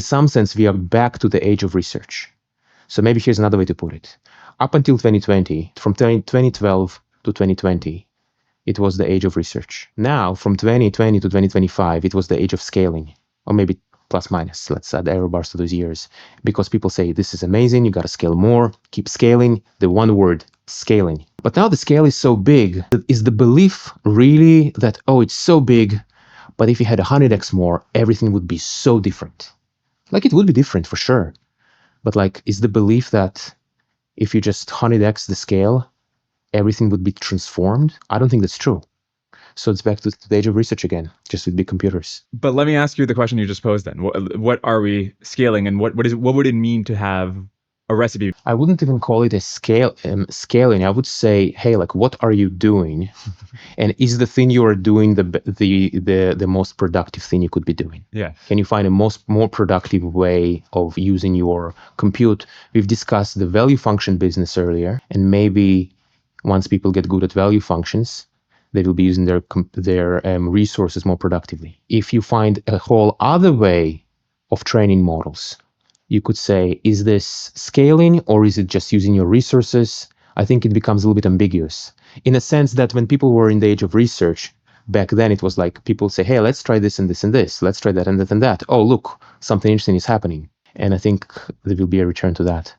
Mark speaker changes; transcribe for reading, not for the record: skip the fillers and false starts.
Speaker 1: In some sense, we are back to the age of research. So maybe here's another way to put it. Up until 2020, from 2012 to 2020, it was the age of research. Now, from 2020 to 2025, it was the age of scaling, or maybe plus minus. Let's add error bars to those years. Because people say, this is amazing, you got to scale more, keep scaling. The one word, scaling. But now the scale is so big. Is the belief really that, oh, it's so big, but if you had 100x more, everything would be so different? Like, it would be different for sure. But like, is the belief that if you just 100x the scale, everything would be transformed? I don't think that's true. So it's back to the age of research again, just with big computers.
Speaker 2: But let me ask you the question you just posed then. What are we scaling, and what would it mean to have a recipe?
Speaker 1: I wouldn't even call it a scaling. I would say, hey, like, what are you doing? And is the thing you are doing the most productive thing you could be doing?
Speaker 2: Yeah.
Speaker 1: Can you find a more productive way of using your compute? We've discussed the value function business earlier, and maybe once people get good at value functions, they will be using their resources more productively. If you find a whole other way of training models, you could say, is this scaling or is it just using your resources? I think it becomes a little bit ambiguous, in a sense that when people were in the age of research, back then it was like people say, hey, let's try this and this and this. Let's try that and that and that. Oh, look, something interesting is happening. And I think there will be a return to that.